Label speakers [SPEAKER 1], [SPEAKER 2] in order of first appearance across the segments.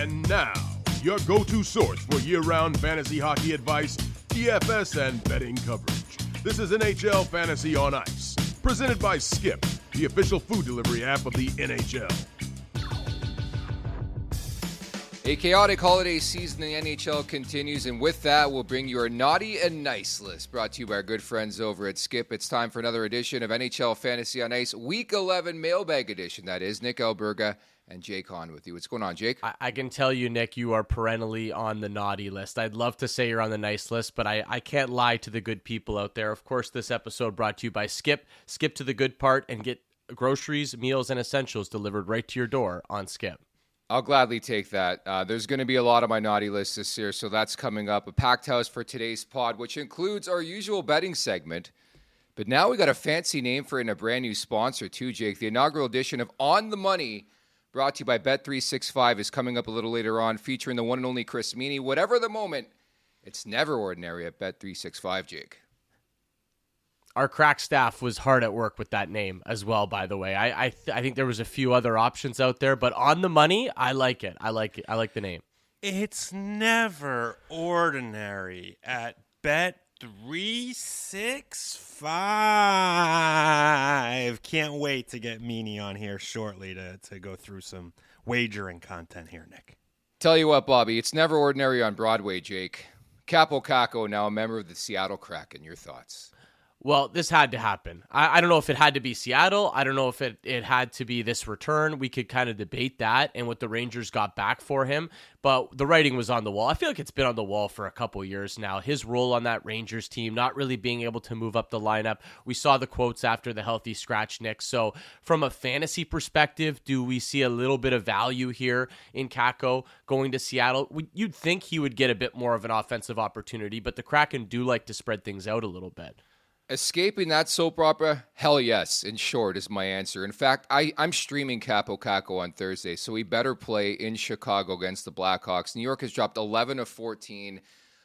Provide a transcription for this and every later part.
[SPEAKER 1] And now, your go-to source for year-round fantasy hockey advice, DFS, and betting coverage. This is NHL Fantasy on Ice, presented by Skip, the official food delivery app of the NHL.
[SPEAKER 2] A chaotic holiday season in the NHL continues, and with that, we'll bring you our naughty and nice list, brought to you by our good friends over at Skip. It's time for another edition of NHL Fantasy on Ice, Week 11 Mailbag Edition. That is Nick Alberga and Jake Hahn with you. What's going on, Jake?
[SPEAKER 3] I can tell you, Nick, you are perennially on the naughty list. I'd love to say you're on the nice list, but I can't lie to the good people out there. Of course, this episode brought to you by Skip. Skip to the good part and get groceries, meals, and essentials delivered right to your door on Skip.
[SPEAKER 2] I'll gladly take that. There's going to be a lot on my naughty list this year, so that's coming up. A packed house for today's pod, which includes our usual betting segment. But now we got a fancy name for it and a brand new sponsor too, Jake. The inaugural edition of On the Money, brought to you by Bet365, is coming up a little later on, featuring the one and only Chris Meany. Whatever the moment, it's never ordinary at Bet365, Jake.
[SPEAKER 3] Our crack staff was hard at work with that name as well, by the way. I think there was a few other options out there, but On the Money, I like it. I like the name.
[SPEAKER 4] It's never ordinary at Bet365. Can't wait to get Meany on here shortly to go through some wagering content here, Nick.
[SPEAKER 2] Tell you what, Bobby, it's never ordinary on Broadway, Jake. Kaapo Kakko, now a member of the Seattle Kraken. Your thoughts?
[SPEAKER 3] Well, this had to happen. I don't know if it had to be Seattle. I don't know if it had to be this return. We could kind of debate that and what the Rangers got back for him. But the writing was on the wall. I feel like it's been on the wall for a couple years now. His role on that Rangers team, not really being able to move up the lineup. We saw the quotes after the healthy scratch, Nick. So from a fantasy perspective, do we see a little bit of value here in Kakko going to Seattle? You'd think he would get a bit more of an offensive opportunity, but the Kraken do like to spread things out a little bit.
[SPEAKER 2] Escaping that soap opera? Hell yes, in short, is my answer. In fact, I'm streaming Kaapo Kakko on Thursday, so he better play in Chicago against the Blackhawks. New York has dropped 11 of 14.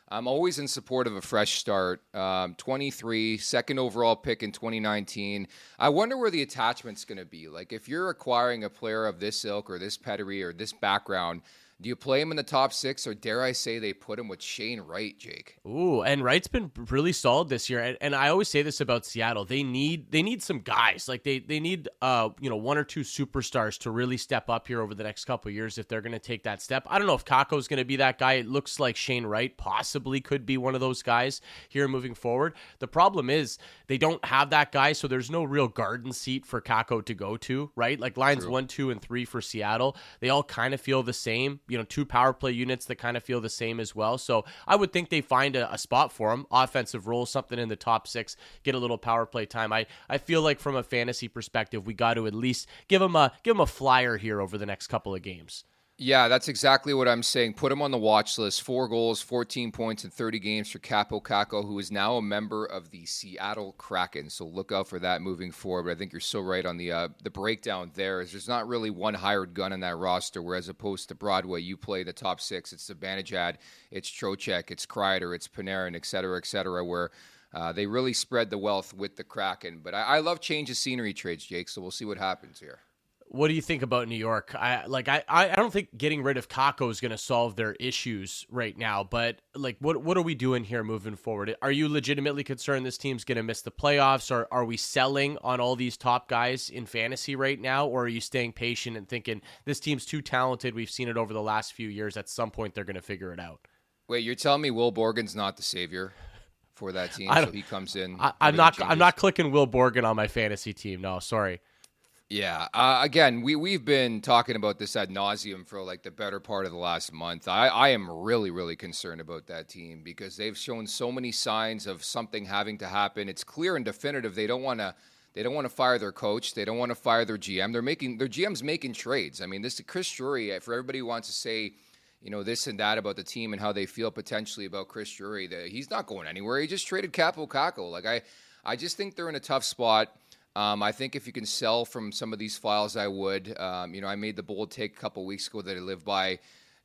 [SPEAKER 2] I'm always in support of a fresh start. 23, second overall pick in 2019. I wonder where the attachment's going to be. Like, if you're acquiring a player of this ilk or this pedigree or this background, do you play him in the top six, or dare I say they put him with Shane Wright, Jake?
[SPEAKER 3] Ooh, and Wright's been really solid this year. And I always say this about Seattle. They need some guys. Like they need one or two superstars to really step up here over the next couple of years if they're going to take that step. I don't know if Kakko's going to be that guy. It looks like Shane Wright possibly could be one of those guys here moving forward. The problem is they don't have that guy, so there's no real garden seat for Kakko to go to, right? Like lines
[SPEAKER 2] True.
[SPEAKER 3] 1, 2, and 3 for Seattle, they all kind of feel the same. Two power play units that kind of feel the same as well. So I would think they find a spot for him, offensive role, something in the top 6, get a little power play time. I feel like from a fantasy perspective, we got to at least give him a flyer here over the next couple of games.
[SPEAKER 2] Yeah, that's exactly what I'm saying. Put him on the watch list. 4 goals, 14 points in 30 games for Kaapo Kakko, who is now a member of the Seattle Kraken. So look out for that moving forward. But I think you're so right on the breakdown there. Is there's not really one hired gun in that roster, whereas opposed to Broadway, you play the top 6. It's Zibanejad, it's Trocheck, it's Kreider, it's Panarin, et cetera, where they really spread the wealth with the Kraken. But I love change of scenery trades, Jake, so we'll see what happens here.
[SPEAKER 3] What do you think about New York? I don't think getting rid of Kakko is going to solve their issues right now, but like what are we doing here moving forward? Are you legitimately concerned this team's going to miss the playoffs, or are we selling on all these top guys in fantasy right now, or are you staying patient and thinking this team's too talented? We've seen it over the last few years. At some point, they're going to figure it out.
[SPEAKER 2] Wait, you're telling me Will Borgen's not the savior for that team, so he comes in?
[SPEAKER 3] I'm not clicking Will Borgen on my fantasy team. No, sorry.
[SPEAKER 2] Yeah. Again, we've been talking about this ad nauseum for like the better part of the last month. I am really, really concerned about that team because they've shown so many signs of something having to happen. It's clear and definitive. They don't want to fire their coach. They don't want to fire their GM. Their GM's making trades. I mean, this is Chris Drury. For everybody who wants to say, this and that about the team and how they feel potentially about Chris Drury, he's not going anywhere. He just traded Kaapo Kakko. Like I just think they're in a tough spot. I think if you can sell from some of these files, I would. I made the bold take a couple weeks ago that I live by.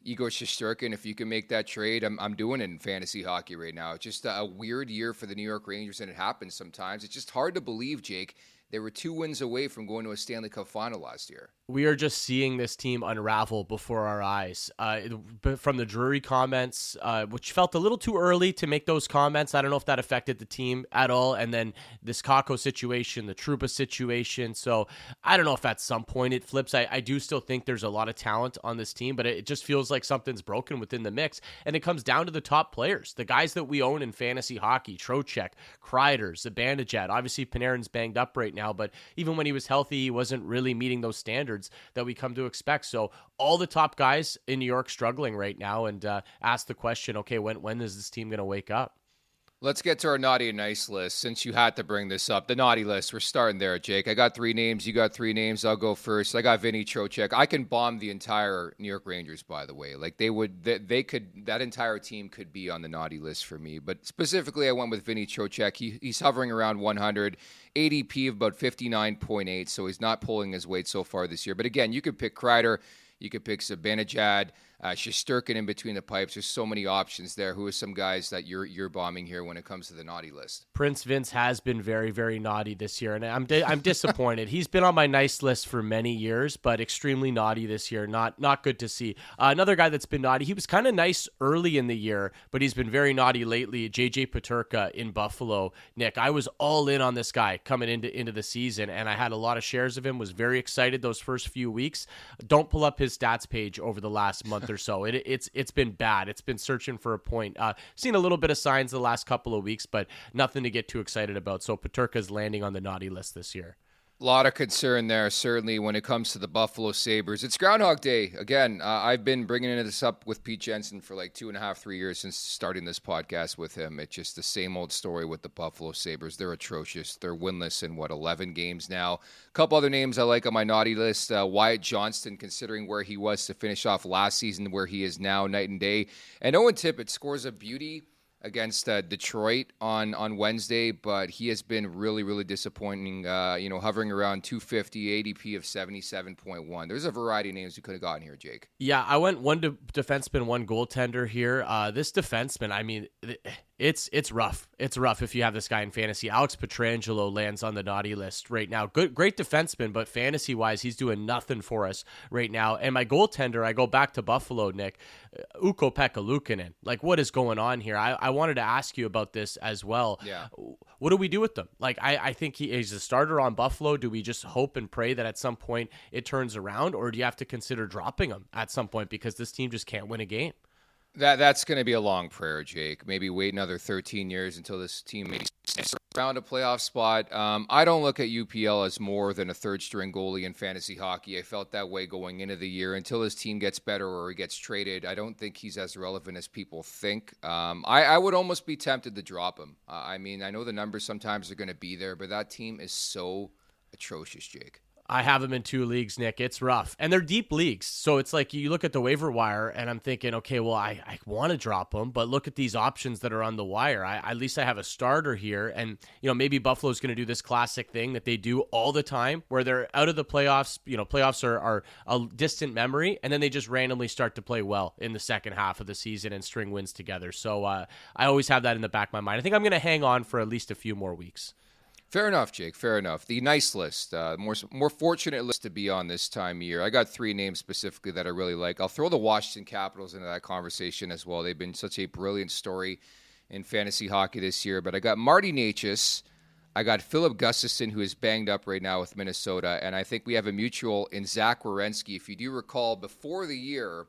[SPEAKER 2] Igor Shesterkin, if you can make that trade, I'm doing it in fantasy hockey right now. It's just a weird year for the New York Rangers, and it happens sometimes. It's just hard to believe, Jake, They were 2 wins away from going to a Stanley Cup final last year.
[SPEAKER 3] We are just seeing this team unravel before our eyes. From the Drury comments, which felt a little too early to make those comments. I don't know if that affected the team at all. And then this Kakko situation, the Trouba situation. So I don't know if at some point it flips. I do still think there's a lot of talent on this team, but it just feels like something's broken within the mix. And it comes down to the top players, the guys that we own in fantasy hockey: Trocheck, Kreider, Zibanejad. Obviously, Panarin's banged up right now, but even when he was healthy, he wasn't really meeting those standards that we come to expect. So all the top guys in New York struggling right now, and ask the question, okay, when is this team going to wake up?
[SPEAKER 2] Let's get to our naughty and nice list. Since you had to bring this up, the naughty list, we're starting there, Jake. I got 3 names. You got 3 names. I'll go first. I got Vinny Trocheck. I can bomb the entire New York Rangers, by the way. Like they could, that entire team could be on the naughty list for me. But specifically, I went with Vinny Trocheck. He's hovering around 100, ADP of about 59.8, so he's not pulling his weight so far this year. But again, you could pick Kreider. You could pick Zibanejad, Shesterkin in between the pipes. There's so many options there. Who are some guys that you're bombing here when it comes to the naughty list?
[SPEAKER 3] Prince Vince has been very, very naughty this year, and I'm disappointed. He's been on my nice list for many years, but extremely naughty this year. Not good to see. Another guy that's been naughty. He was kind of nice early in the year, but he's been very naughty lately. JJ Peterka in Buffalo. Nick, I was all in on this guy coming into the season, and I had a lot of shares of him. Was very excited those first few weeks. Don't pull up his stats page over the last month or so. It's been bad. It's been searching for a point. Seen a little bit of signs the last couple of weeks, but nothing to get too excited about. So Peterka's landing on the naughty list this year.
[SPEAKER 2] A lot of concern there, certainly, when it comes to the Buffalo Sabres. It's Groundhog Day. Again, I've been bringing this up with Pete Jensen for like 2.5, 3 years since starting this podcast with him. It's just the same old story with the Buffalo Sabres. They're atrocious. They're winless in, 11 games now. A couple other names I like on my naughty list. Wyatt Johnston, considering where he was to finish off last season, where he is now, night and day. And Owen Tippett scores a beauty against Detroit on Wednesday, but he has been really, really disappointing, hovering around 250, ADP of 77.1. There's a variety of names we could have gotten here, Jake.
[SPEAKER 3] Yeah, I went one defenseman, one goaltender here. This defenseman, I mean, it's rough. It's rough if you have this guy in fantasy. Alex Pietrangelo lands on the naughty list right now. Great defenseman, but fantasy-wise, he's doing nothing for us right now. And my goaltender, I go back to Buffalo, Nick, Ukko-Pekka Luukkonen. Like, what is going on here? I wanted to ask you about this as well.
[SPEAKER 2] Yeah.
[SPEAKER 3] What do we do with them? Like, I think he's a starter on Buffalo. Do we just hope and pray that at some point it turns around, or do you have to consider dropping him at some point because this team just can't win a game?
[SPEAKER 2] That's going to be a long prayer, Jake. Maybe wait another 13 years until this team makes around a playoff spot. I don't look at UPL as more than a third-string goalie in fantasy hockey. I felt that way going into the year. Until his team gets better or he gets traded, I don't think he's as relevant as people think. I would almost be tempted to drop him. I mean, I know the numbers sometimes are going to be there, but that team is so atrocious, Jake.
[SPEAKER 3] I have them in 2 leagues, Nick. It's rough. And they're deep leagues. So it's like you look at the waiver wire and I'm thinking, okay, well, I want to drop them, but look at these options that are on the wire. At least I have a starter here. And, maybe Buffalo's going to do this classic thing that they do all the time where they're out of the playoffs. Playoffs are a distant memory, and then they just randomly start to play well in the second half of the season and string wins together. So I always have that in the back of my mind. I think I'm going to hang on for at least a few more weeks.
[SPEAKER 2] Fair enough, Jake. Fair enough. The nice list, more fortunate list to be on this time of year. I got 3 names specifically that I really like. I'll throw the Washington Capitals into that conversation as well. They've been such a brilliant story in fantasy hockey this year. But I got Marty Necas. I got Philip Gustafson, who is banged up right now with Minnesota. And I think we have a mutual in Zach Werenski. If you do recall, before the year,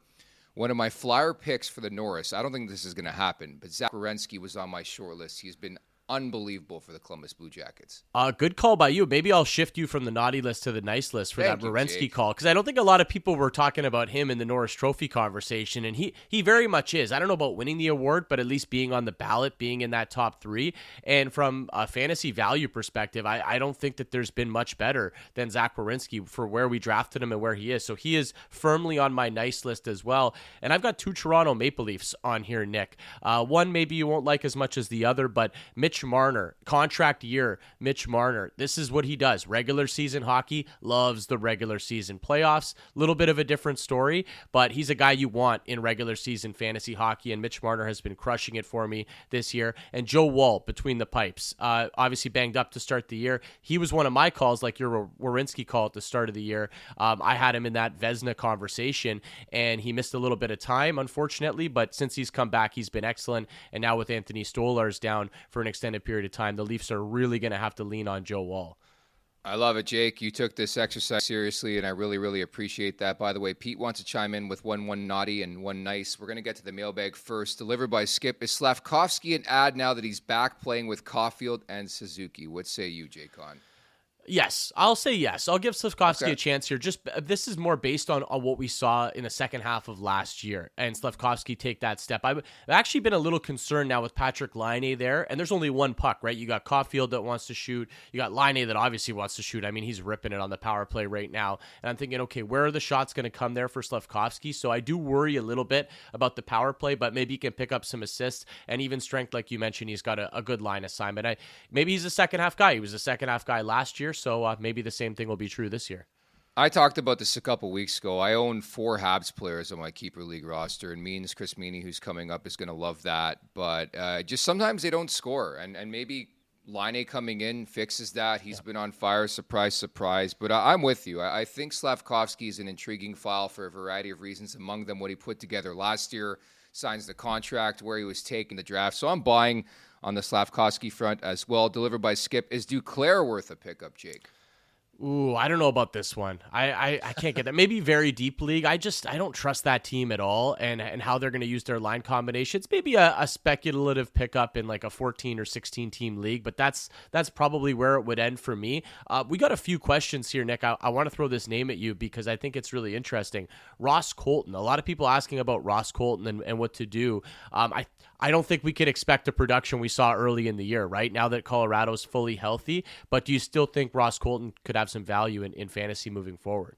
[SPEAKER 2] one of my flyer picks for the Norris, I don't think this is going to happen, but Zach Werenski was on my short list. He's been unbelievable for the Columbus Blue Jackets.
[SPEAKER 3] Good call by you. Maybe I'll shift you from the naughty list to the nice list for
[SPEAKER 2] Thank
[SPEAKER 3] that
[SPEAKER 2] you,
[SPEAKER 3] Werenski
[SPEAKER 2] Jake.
[SPEAKER 3] call, because I don't think a lot of people were talking about him in the Norris Trophy conversation, and he very much is. I don't know about winning the award, but at least being on the ballot, being in that top 3. And from a fantasy value perspective, I don't think that there's been much better than Zach Werenski for where we drafted him and where he is. So he is firmly on my nice list as well. And I've got 2 Toronto Maple Leafs on here, Nick. One maybe you won't like as much as the other, but Mitch Mitch Marner, contract year, Mitch Marner. This is what he does. Regular season hockey, loves the regular season. Playoffs, a little bit of a different story, but he's a guy you want in regular season fantasy hockey, and Mitch Marner has been crushing it for me this year. And Joe Woll, between the pipes, obviously banged up to start the year. He was one of my calls, like your Werenski call at the start of the year. I had him in that Vezina conversation, and he missed a little bit of time, unfortunately, but since he's come back, he's been excellent. And now with Anthony Stolarz down for an extended period of time, the Leafs are really going to have to lean on Joe Woll.
[SPEAKER 2] I love it, Jake. You took this exercise seriously, and I really, really appreciate that. By the way, Pete wants to chime in with one naughty and one nice. We're going to get to the mailbag first. Delivered by Skip. Is Slavkovsky an ad now that he's back playing with Caulfield and Suzuki? What say you, Jake Con?
[SPEAKER 3] Yes, I'll say yes. I'll give Slavkovsky
[SPEAKER 2] Okay.
[SPEAKER 3] a chance here. Just this is more based on what we saw in the second half of last year, and Slavkovsky take that step. I've actually been a little concerned now with Patrick Laine there, and there's only one puck, right? You got Caulfield that wants to shoot. You got Laine that obviously wants to shoot. I mean, he's ripping it on the power play right now, and I'm thinking, okay, where are the shots going to come there for Slavkovsky? So I do worry a little bit about the power play, but maybe he can pick up some assists and even strength, like you mentioned. He's got a good line assignment. Maybe he's a second half guy. He was a second half guy last year, so maybe the same thing will be true this year.
[SPEAKER 2] I talked about this a couple weeks ago. I own 4 Habs players on my Keeper League roster, and Chris Meany, who's coming up, is going to love that. But just sometimes they don't score, and maybe Laine coming in fixes that. He's been on fire, surprise, surprise. But I'm with you. I think Slavkovsky is an intriguing file for a variety of reasons, among them what he put together last year, signs the contract, where he was taking the draft. So I'm buying on the Slavkovsky front as well. Delivered by Skip. Is Duclair worth a pickup, Jake?
[SPEAKER 3] Ooh, I don't know about this one. I can't get that. Maybe very deep league. I don't trust that team at all, and how they're going to use their line combinations. Maybe a speculative pickup in like a 14 or 16 team league, but that's probably where it would end for me. We got a few questions here, Nick. I want to throw this name at you because I think it's really interesting. Ross Colton. A lot of people asking about Ross Colton and what to do. I don't think we could expect the production we saw early in the year, right? Now that Colorado's fully healthy, but do you still think Ross Colton could have some value in fantasy moving forward?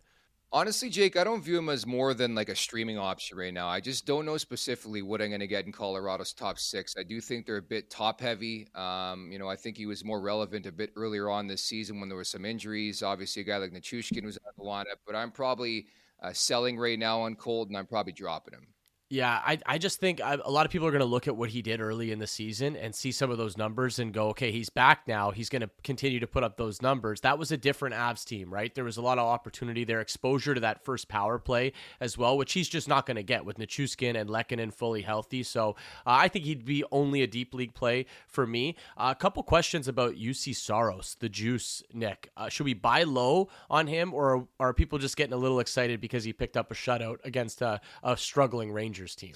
[SPEAKER 2] Honestly, Jake, I don't view him as more than like a streaming option right now. I just don't know specifically what I'm going to get in Colorado's top 6. I do think they're a bit top heavy. I think he was more relevant a bit earlier on this season when there were some injuries. Obviously, a guy like Nichushkin was out of the lineup, but I'm probably selling right now on Colton. I'm probably dropping him.
[SPEAKER 3] Yeah, I just think a lot of people are going to look at what he did early in the season and see some of those numbers and go, okay, he's back now. He's going to continue to put up those numbers. That was a different Avs team, right? There was a lot of opportunity there, exposure to that first power play as well, which he's just not going to get with Nichushkin and Lehkonen fully healthy. So I think he'd be only a deep league play for me. A couple questions about UC Saros, the juice, Nick. Should we buy low on him, or are people just getting a little excited because he picked up a shutout against a struggling Rangers team?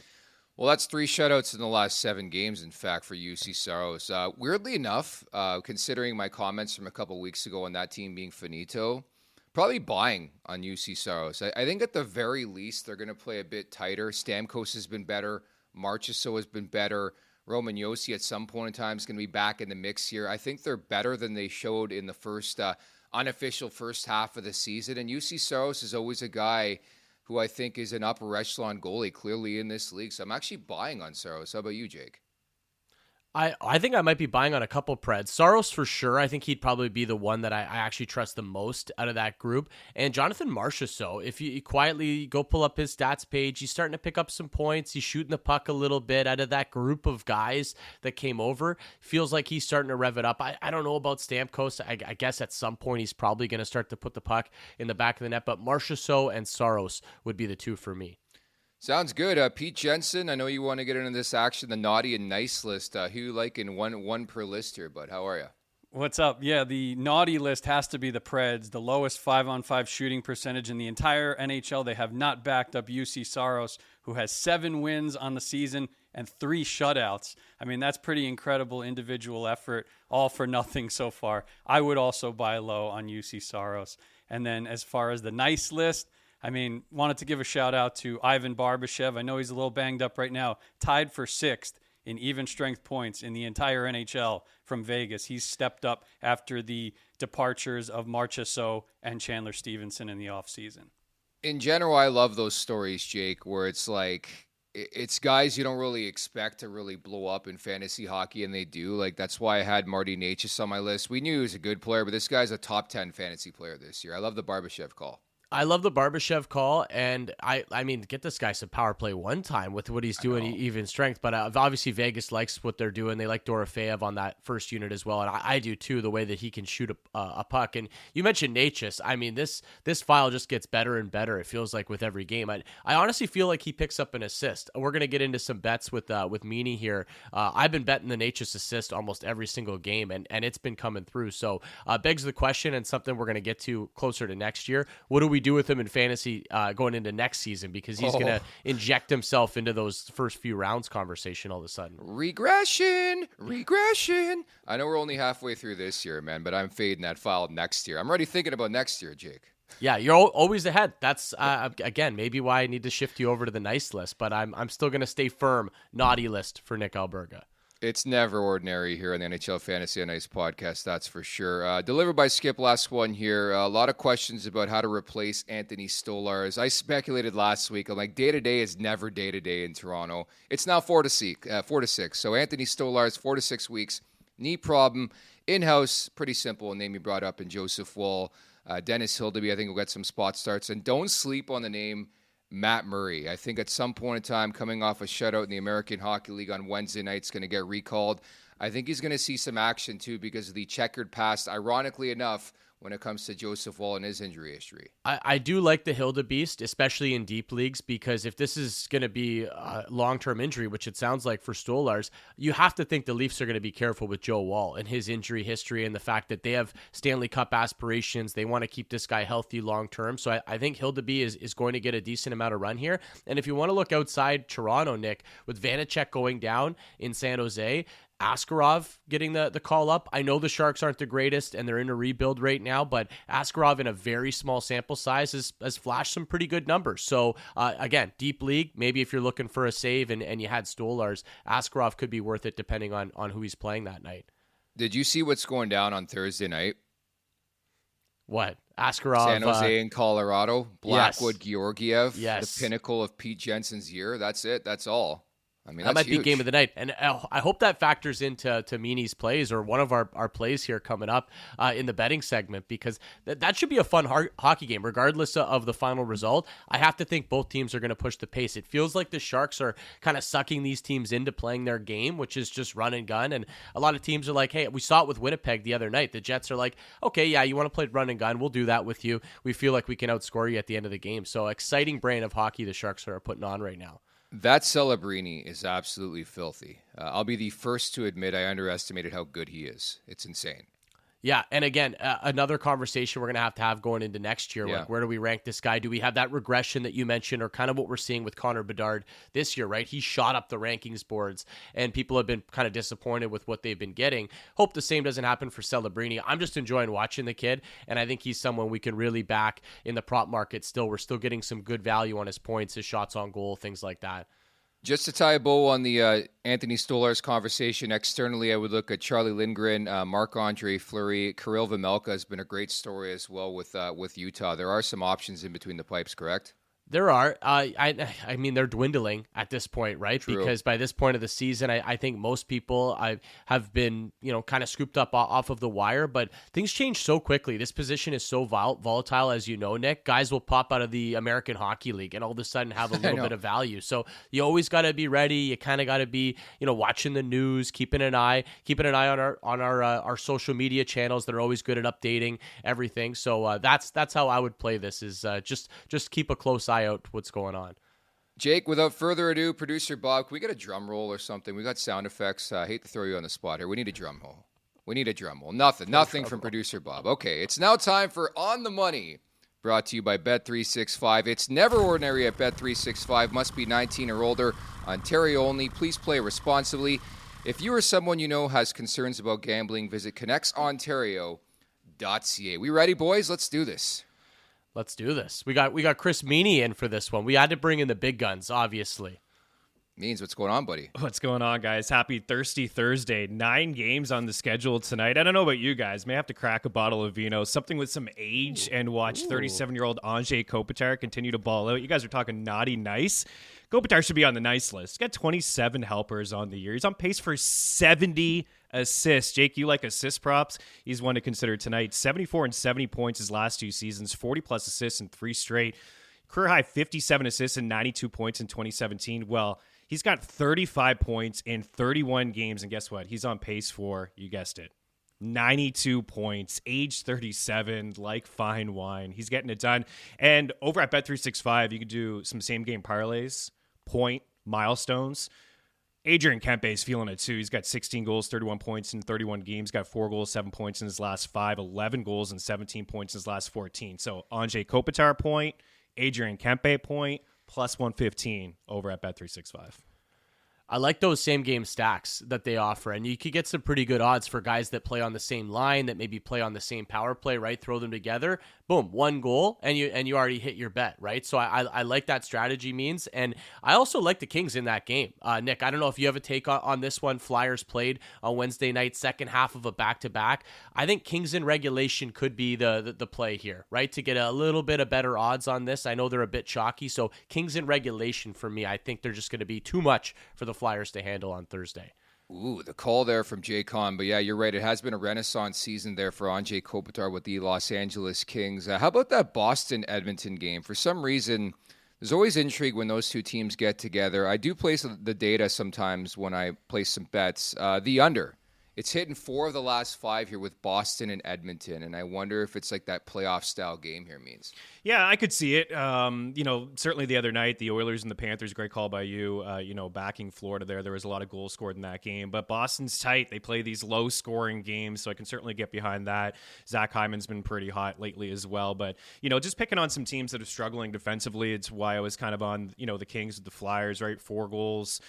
[SPEAKER 2] Well, that's 3 shutouts in the last 7 games, in fact, for UC Saros. Weirdly enough, considering my comments from a couple weeks ago on that team being finito, probably buying on UC Saros. I think at the very least, they're going to play a bit tighter. Stamkos has been better. Marchessault has been better. Roman Josi at some point in time is going to be back in the mix here. I think they're better than they showed in the first unofficial first half of the season. And UC Saros is always a guy who I think is an upper echelon goalie clearly in this league. So I'm actually buying on Saros. How about you, Jake?
[SPEAKER 3] I think I might be buying on a couple Preds. Saros for sure. I think he'd probably be the one that I actually trust the most out of that group. And Jonathan Marchessault, if you quietly go pull up his stats page, he's starting to pick up some points. He's shooting the puck a little bit out of that group of guys that came over. Feels like he's starting to rev it up. I don't know about Stamkos. I guess at some point he's probably going to start to put the puck in the back of the net. But Marchessault and Saros would be the two for me.
[SPEAKER 2] Sounds good. Pete Jensen, I know you want to get into this action, the naughty and nice list. Who you like in one per list here, bud? How are you?
[SPEAKER 5] What's up? Yeah, the naughty list has to be the Preds, the lowest 5-on-5 shooting percentage in the entire NHL. They have not backed up UC Saros, who has 7 wins on the season and 3 shutouts. I mean, that's pretty incredible individual effort, all for nothing so far. I would also buy low on UC Saros. And then as far as the nice list, I mean, wanted to give a shout out to Ivan Barbashev. I know he's a little banged up right now. Tied for 6th in even strength points in the entire NHL from Vegas. He's stepped up after the departures of Marchessault and Chandler Stevenson in the offseason.
[SPEAKER 2] In general, I love those stories, Jake, where it's like it's guys you don't really expect to really blow up in fantasy hockey, and they do. Like, that's why I had Marty Necas on my list. We knew he was a good player, but this guy's a top 10 fantasy player this year. I love the Barbashev call.
[SPEAKER 3] I love the Barbashev call, and I mean, get this guy some power play one time with what he's doing, even strength. But obviously, Vegas likes what they're doing. They like Dorofeyev on that first unit as well, and I do too. The way that he can shoot a puck. And you mentioned Necas. I mean, this file just gets better and better. It feels like with every game. I honestly feel like he picks up an assist. We're gonna get into some bets with Meany here. I've been betting the Necas assist almost every single game, and it's been coming through. So begs the question, and something we're gonna get to closer to next year. What do we do with him in fantasy going into next season, because he's going to inject himself into those first few rounds conversation all of a sudden. Regression.
[SPEAKER 2] I know we're only halfway through this year, man, but I'm fading that file next year. I'm already thinking about next year, Jake.
[SPEAKER 3] Yeah, you're always ahead. That's, again, maybe why I need to shift you over to the nice list, but I'm still going to stay firm naughty list for Nick Alberga.
[SPEAKER 2] It's never ordinary here on the NHL Fantasy on Ice podcast, that's for sure. Delivered by Skip, last one here. A lot of questions about how to replace Anthony Stolarz. I speculated last week. I'm like, day-to-day is never day-to-day in Toronto. It's now 4 to 6. So Anthony Stolarz, 4 to 6 weeks. Knee problem. In-house, pretty simple. A name you brought up in Joseph Woll. Dennis Hildeby, I think, will get some spot starts. And don't sleep on the name Matt Murray. I think at some point in time, coming off a shutout in the American Hockey League on Wednesday night, is going to get recalled. I think he's going to see some action, too, because of the checkered past, ironically enough, when it comes to Joseph Woll and his injury history.
[SPEAKER 3] I do like the Hildebeest, especially in deep leagues, because if this is going to be a long-term injury, which it sounds like for Stolarz, you have to think the Leafs are going to be careful with Joe Woll and his injury history and the fact that they have Stanley Cup aspirations. They want to keep this guy healthy long-term. So I think Hildeby is going to get a decent amount of run here. And if you want to look outside Toronto, Nick, with Vanacek going down in San Jose, Askarov getting the call up. I know the Sharks aren't the greatest and they're in a rebuild right now, but Askarov in a very small sample size has flashed some pretty good numbers. So again, deep league, maybe if you're looking for a save and you had Stolarz, Askarov could be worth it depending on who he's playing that night.
[SPEAKER 2] Did you see what's going down on Thursday night?
[SPEAKER 3] What? Askarov.
[SPEAKER 2] San Jose in Colorado. Blackwood,
[SPEAKER 3] yes.
[SPEAKER 2] Georgiev.
[SPEAKER 3] Yes.
[SPEAKER 2] The pinnacle of Pete Jensen's year. That's it. That's all. I mean,
[SPEAKER 3] that might
[SPEAKER 2] huge.
[SPEAKER 3] be game of the night. And I hope that factors into Meany's plays, or one of our plays here coming up in the betting segment, because that should be a fun hockey game, regardless of the final result. I have to think both teams are going to push the pace. It feels like the Sharks are kind of sucking these teams into playing their game, which is just run and gun. And a lot of teams are like, hey, we saw it with Winnipeg the other night. The Jets are like, okay, yeah, you want to play run and gun? We'll do that with you. We feel like we can outscore you at the end of the game. So exciting brand of hockey the Sharks are putting on right now.
[SPEAKER 2] That Celebrini is absolutely filthy. I'll be the first to admit I underestimated how good he is. It's insane.
[SPEAKER 3] Yeah, and again, another conversation we're going to have going into next year.
[SPEAKER 2] Yeah.
[SPEAKER 3] Like, where do we rank this guy? Do we have that regression that you mentioned, or kind of what we're seeing with Connor Bedard this year, right? He shot up the rankings boards, and people have been kind of disappointed with what they've been getting. Hope the same doesn't happen for Celebrini. I'm just enjoying watching the kid, and I think he's someone we can really back in the prop market still. We're still getting some good value on his points, his shots on goal, things like that.
[SPEAKER 2] Just to tie a bow on the Anthony Stolarz conversation, externally I would look at Charlie Lindgren, Marc-Andre Fleury. Kirill Vejmelka has been a great story as well with Utah. There are some options in between the pipes, correct?
[SPEAKER 3] There are. I mean, they're dwindling at this point, right?
[SPEAKER 2] True.
[SPEAKER 3] Because by this point of the season, I think most people have been, kind of scooped up off of the wire, but things change so quickly. This position is so volatile, as you know, Nick. Guys will pop out of the American Hockey League and all of a sudden have a little bit of value. So you always got to be ready. You kind of got to be, watching the news, keeping an eye on our social media channels that are always good at updating everything. So that's how I would play this, is just keep a close eye out what's going on.
[SPEAKER 2] Jake, without further ado, producer Bob, can we get a drum roll or something? We got sound effects. I hate to throw you on the spot here. We need a drum roll. Nothing from producer Bob. Okay, it's now time for On the Money, brought to you by Bet365. It's never ordinary at Bet365. Must be 19 or older. Ontario only. Please play responsibly. If you or someone you know has concerns about gambling, visit connectsontario.ca. We ready, boys? Let's do this.
[SPEAKER 3] Let's do this. We got Chris Meany in for this one. We had to bring in the big guns, obviously.
[SPEAKER 2] Means, what's going on, buddy?
[SPEAKER 6] What's going on, guys? Happy Thirsty Thursday. 9 games on the schedule tonight. I don't know about you guys. May have to crack a bottle of vino, something with some age, and watch 37-year-old Anze Kopitar continue to ball out. You guys are talking naughty nice. Kopitar should be on the nice list. He's got 27 helpers on the year. He's on pace for 70 assists. Jake, you like assist props? He's one to consider tonight. 74 and 70 points his last 2 seasons, 40-plus assists in 3 straight. Career high 57 assists and 92 points in 2017. Well, he's got 35 points in 31 games, and guess what? He's on pace for, you guessed it, 92 points, age 37, like fine wine. He's getting it done. And over at Bet365, you can do some same-game parlays, point, milestones. Adrian Kempe is feeling it, too. He's got 16 goals, 31 points in 31 games, got 4 goals, 7 points in his last 5, 11 goals, and 17 points in his last 14. So Anze Kopitar point, Adrian Kempe point, plus 115 over at Bet365.
[SPEAKER 3] I like those same game stacks that they offer, and you could get some pretty good odds for guys that play on the same line, that maybe play on the same power play, right? Throw them together, boom, 1 goal, and you already hit your bet, right? So I like that strategy means, and I also like the Kings in that game. Nick, I don't know if you have a take on this one. Flyers played on Wednesday night, second half of a back-to-back. I think Kings in regulation could be the play here, right? To get a little bit of better odds on this. I know they're a bit chalky, so Kings in regulation for me, I think they're just going to be too much for the Flyers to handle on Thursday.
[SPEAKER 2] Ooh, the call there from Jay Con. But yeah, you're right. It has been a renaissance season there for Anze Kopitar with the Los Angeles Kings. How about that Boston-Edmonton game? For some reason, there's always intrigue when those two teams get together. I do place the data sometimes when I place some bets. The under. It's hitting 4 of the last 5 here with Boston and Edmonton, and I wonder if it's like that playoff-style game here means.
[SPEAKER 6] Yeah, I could see it. Certainly the other night, the Oilers and the Panthers, great call by you, backing Florida there. There was a lot of goals scored in that game. But Boston's tight. They play these low-scoring games, so I can certainly get behind that. Zach Hyman's been pretty hot lately as well. But, just picking on some teams that are struggling defensively, it's why I was kind of on, the Kings with the Flyers, right? 4 goals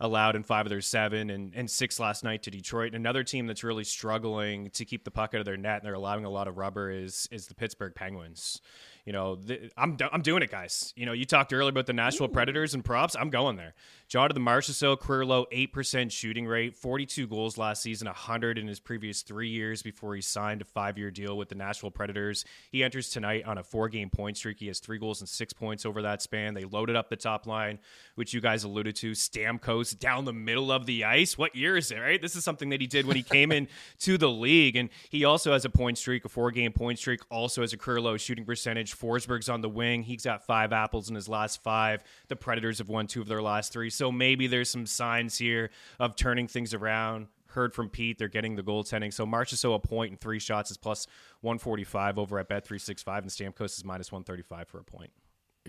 [SPEAKER 6] allowed in 5 of their 7 and 6 last night to Detroit. And another team that's really struggling to keep the puck out of their net and they're allowing a lot of rubber is the Pittsburgh Penguins. I'm doing it, guys. You talked earlier about the Nashville Predators and props. I'm going there. Jonathan Marchessault, career low 8% shooting rate, 42 goals last season, 100 in his previous 3 years before he signed a 5-year deal with the Nashville Predators. He enters tonight on a 4-game point streak. He has 3 goals and 6 points over that span. They loaded up the top line, which you guys alluded to. Stamkos down the middle of the ice. What year is it, right? This is something that he did when he came in to the league. And he also has a point streak, a 4-game point streak, also has a career low shooting percentage. Forsberg's on the wing. He's got 5 apples in his last 5. The Predators have won 2 of their last 3. So maybe there's some signs here of turning things around. Heard from Pete, they're getting the goaltending. So Marchessault, a point and 3 shots is plus 145 over at Bet365, and Stamkos is minus 135 for a point.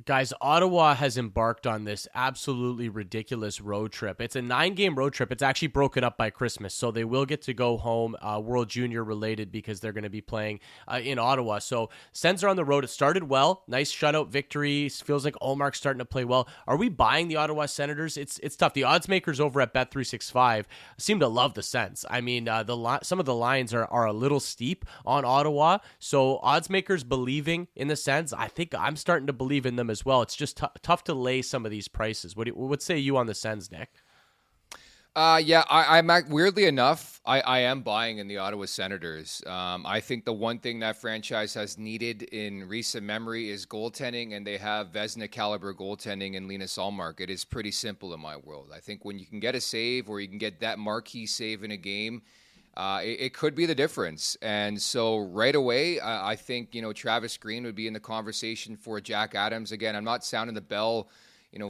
[SPEAKER 3] Guys, Ottawa has embarked on this absolutely ridiculous road trip. It's a 9-game road trip. It's actually broken up by Christmas, so they will get to go home World Junior related because they're going to be playing in Ottawa. So Sens are on the road. It started well. Nice shutout victory. Feels like Ullmark's starting to play well. Are we buying the Ottawa Senators? It's tough. The odds makers over at Bet365 seem to love the Sens. I mean, some of the lines are a little steep on Ottawa, so odds makers believing in the Sens. I think I'm starting to believe in them as well. It's just tough to lay some of these prices. What say you on the Sens, Nick?
[SPEAKER 2] I'm weirdly enough, I am buying in the Ottawa Senators. I think the one thing that franchise has needed in recent memory is goaltending, and they have Vezina caliber goaltending in Linus Ullmark. It is pretty simple in my world. I think when you can get a save or you can get that marquee save in a game, it could be the difference. And so right away, I think, Travis Green would be in the conversation for Jack Adams. Again, I'm not sounding the bell,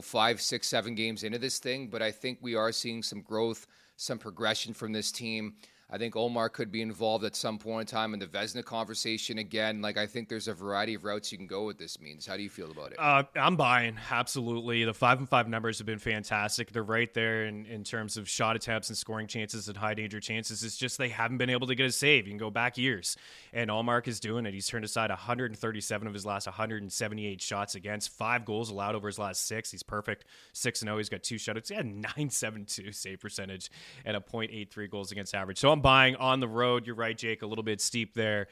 [SPEAKER 2] 5, 6, 7 games into this thing, but I think we are seeing some growth, some progression from this team. I think Ullmark could be involved at some point in time in the Vezina conversation again. I think there's a variety of routes you can go with this means. How do you feel about it?
[SPEAKER 6] I'm buying, absolutely. The 5-5 numbers have been fantastic. They're right there in terms of shot attempts and scoring chances and high danger chances. It's just they haven't been able to get a save. You can go back years, and Ullmark is doing it. He's turned aside 137 of his last 178 shots against, 5 goals allowed over his last 6. He's perfect, 6-0. He's got 2 shutouts. He had 9.72 save percentage and a .83 goals against average. So I'm buying on the road. You're right, Jake, a little bit steep there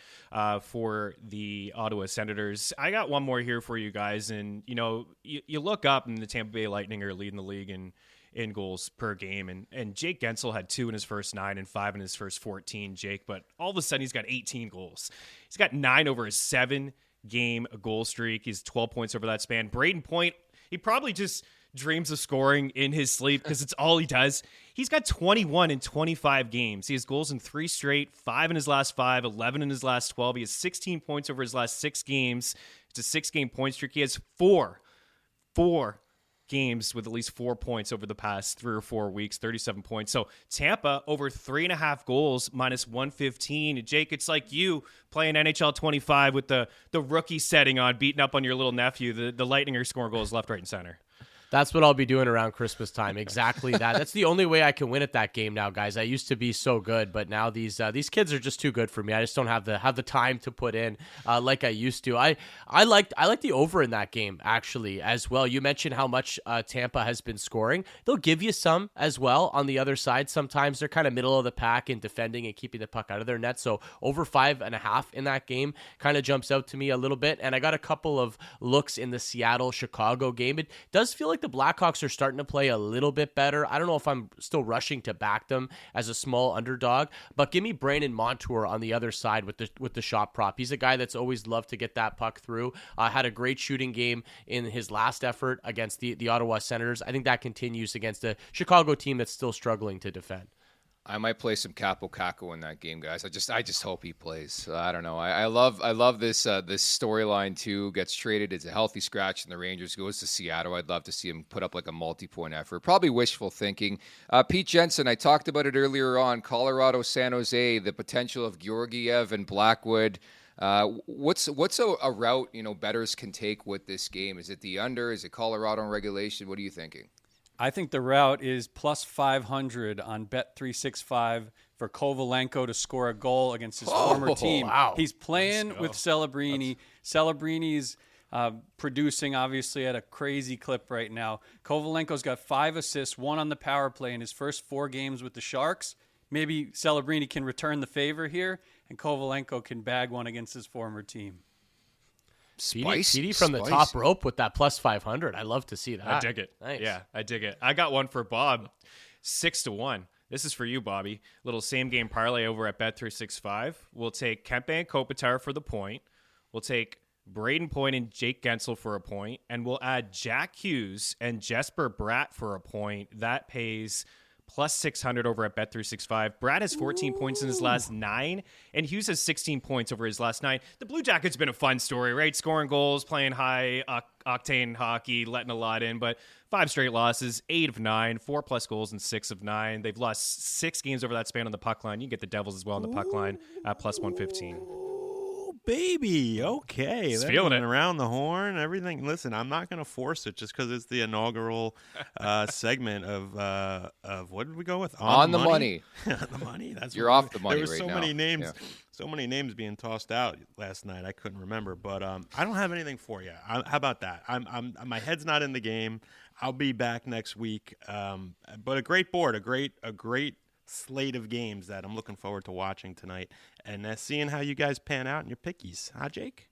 [SPEAKER 6] for the Ottawa Senators. I got one more here for you guys, and you look up and the Tampa Bay Lightning are leading the league in in goals per game. And Jake Gensel had 2 in his first 9 and 5 in his first 14, Jake. But all of a sudden, he's got 18 goals. He's got 9 over his 7-game goal streak. He's 12 points over that span. Braden Point, he probably just dreams of scoring in his sleep because it's all he does. He's got 21 in 25 games. He has goals in 3 straight, 5 in his last 5, 11 in his last 12. He has 16 points over his last 6 games. It's a 6-game point streak. He has four games with at least 4 points over the past 3 or 4 weeks, 37 points. So Tampa over 3.5 goals, minus 115. Jake, it's like you playing NHL 25 with the rookie setting on, beating up on your little nephew. The Lightning are scoring goals left, right, and center.
[SPEAKER 3] That's what I'll be doing around Christmas time. Exactly that. That's the only way I can win at that game now, guys. I used to be so good, but now these kids are just too good for me. I just don't have the time to put in like I used to. I like the over in that game actually as well. You mentioned how much Tampa has been scoring. They'll give you some as well on the other side. Sometimes they're kind of middle of the pack in defending and keeping the puck out of their net. So over 5.5 in that game kind of jumps out to me a little bit. And I got a couple of looks in the Seattle-Chicago game. It does feel like the Blackhawks are starting to play a little bit better. I don't know if I'm still rushing to back them as a small underdog, but give me Brandon Montour on the other side with the shot prop. He's a guy that's always loved to get that puck through. Had a great shooting game in his last effort against the Ottawa Senators. I think that continues against a Chicago team that's still struggling to defend.
[SPEAKER 2] I might play some Capo Caco in that game, guys. I just hope he plays. I don't know. I love this this storyline too. Gets traded. It's a healthy scratch, and the Rangers goes to Seattle. I'd love to see him put up like a multi-point effort. Probably wishful thinking. Pete Jensen, I talked about it earlier on. Colorado, San Jose, the potential of Georgiev and Blackwood. What's a route bettors can take with this game? Is it the under? Is it Colorado in regulation? What are you thinking?
[SPEAKER 5] I think the route is plus 500 on Bet365 for Kovalenko to score a goal against his former team.
[SPEAKER 3] Wow.
[SPEAKER 5] He's playing with Celebrini. Celebrini's producing, obviously, at a crazy clip right now. Kovalenko's got 5 assists, 1 on the power play in his first 4 games with the Sharks. Maybe Celebrini can return the favor here, and Kovalenko can bag one against his former team.
[SPEAKER 3] Petey from the top rope with that plus 500. I love to see that.
[SPEAKER 6] I dig it.
[SPEAKER 3] Nice.
[SPEAKER 6] Yeah, I dig it. I got one for Bob, 6-1. This is for you, Bobby. Little same game parlay over at Bet365. We'll take Kempe and Kopitar for the point. We'll take Braden Point and Jake Gensel for a point, and we'll add Jack Hughes and Jesper Bratt for a point. That pays plus 600 over at Bet365. Brad has 14 points in his last 9, and Hughes has 16 points over his last 9. The Blue Jackets been a fun story, right? Scoring goals, playing high octane hockey, letting a lot in, but 5 straight losses, 8 of 9, 4+ goals, and 6 of 9. They've lost 6 games over that span on the puck line. You can get the Devils as well on the puck line at plus 115.
[SPEAKER 4] Baby, okay.
[SPEAKER 6] He's feeling it.
[SPEAKER 4] Around the horn, everything. Listen, I'm not going to force it just because it's the inaugural segment of what did we go with?
[SPEAKER 2] On the money.
[SPEAKER 4] On the money. That's
[SPEAKER 2] You're off the money
[SPEAKER 4] right now. There were so many names.
[SPEAKER 2] Yeah.
[SPEAKER 4] So many names being tossed out last night. I couldn't remember, but I don't have anything for you. How about that? My head's not in the game. I'll be back next week. But a great board, a great slate of games that I'm looking forward to watching tonight and seeing how you guys pan out in your pickies. Huh, Jake?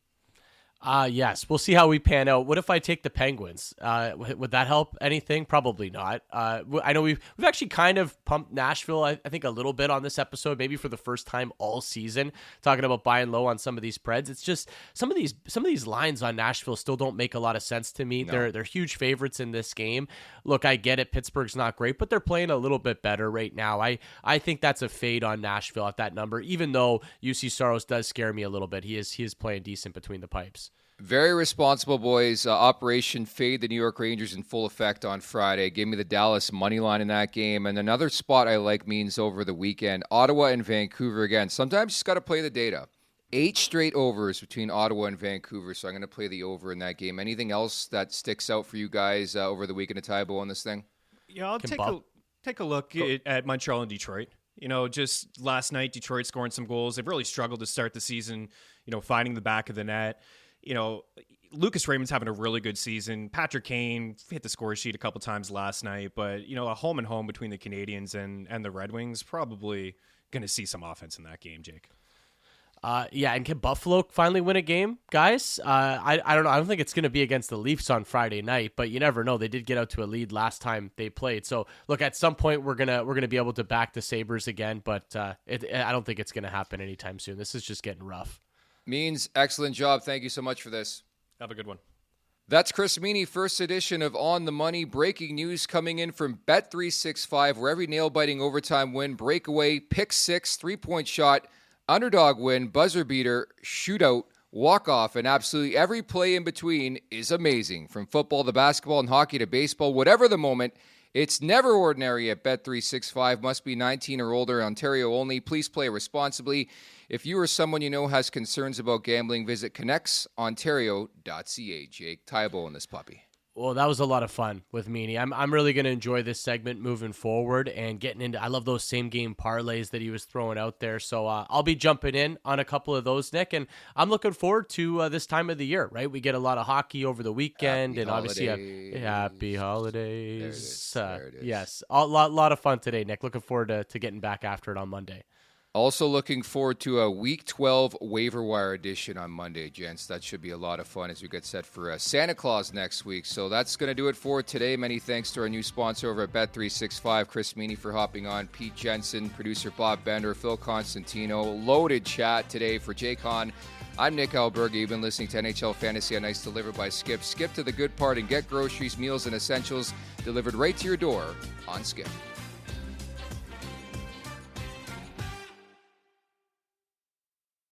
[SPEAKER 3] Yes, we'll see how we pan out. What if I take the Penguins? Would that help anything? Probably not. I know we've actually kind of pumped Nashville, I think, a little bit on this episode, maybe for the first time all season, talking about buying low on some of these Preds. It's just some of these lines on Nashville still don't make a lot of sense to me. No. They're huge favorites in this game. Look, I get it. Pittsburgh's not great, but they're playing a little bit better right now. I think that's a fade on Nashville at that number, even though UC Saros does scare me a little bit. He is playing decent between the pipes.
[SPEAKER 2] Very responsible, boys. Operation Fade the New York Rangers in full effect on Friday. Give me the Dallas money line in that game. And another spot I like means over the weekend, Ottawa and Vancouver again. Sometimes you just got to play the data. 8 straight overs between Ottawa and Vancouver, so I'm going to play the over in that game. Anything else that sticks out for you guys over the weekend of Tybo on this thing?
[SPEAKER 6] Yeah, I'll take a look at Montreal and Detroit. Just last night, Detroit scoring some goals. They've really struggled to start the season, finding the back of the net. Lucas Raymond's having a really good season. Patrick Kane hit the score sheet a couple times last night, but a home and home between the Canadians and the Red Wings, probably going to see some offense in that game, Jake.
[SPEAKER 3] Yeah, and can Buffalo finally win a game, guys? I don't know. I don't think it's going to be against the Leafs on Friday night, but you never know. They did get out to a lead last time they played. So look, at some point we're gonna be able to back the Sabres again, but I don't think it's going to happen anytime soon. This is just getting rough.
[SPEAKER 2] Means, excellent job. Thank you so much for this.
[SPEAKER 6] Have a good one.
[SPEAKER 2] That's Chris Meany, first edition of On the Money. Breaking news coming in from Bet365, where every nail-biting overtime win, breakaway, pick six, three-point shot, underdog win, buzzer beater, shootout, walk-off, and absolutely every play in between is amazing. From football to basketball and hockey to baseball, whatever the moment, it's never ordinary at Bet365. Must be 19 or older, Ontario only. Please play responsibly. If you or someone you know has concerns about gambling, visit connectsontario.ca. Jake Tybo in this puppy.
[SPEAKER 3] Well, that was a lot of fun with Meany. I'm really going to enjoy this segment moving forward and getting into. I love those same game parlays that he was throwing out there. So I'll be jumping in on a couple of those, Nick, and I'm looking forward to this time of the year. Right, we get a lot of hockey over the weekend,
[SPEAKER 2] Happy
[SPEAKER 3] and
[SPEAKER 2] holidays.
[SPEAKER 3] obviously happy holidays.
[SPEAKER 2] There it is.
[SPEAKER 3] Yes, a lot of fun today, Nick. Looking forward to getting back after it on Monday.
[SPEAKER 2] Also looking forward to a Week 12 waiver wire edition on Monday, gents. That should be a lot of fun as we get set for Santa Claus next week. So that's going to do it for today. Many thanks to our new sponsor over at Bet365, Chris Meany, for hopping on, Pete Jensen, producer Bob Bender, Phil Constantino. Loaded chat today for Jake Hahn. I'm Nick Alberga. You've been listening to NHL Fantasy on Ice, delivered by Skip. Skip to the good part and get groceries, meals, and essentials delivered right to your door on Skip.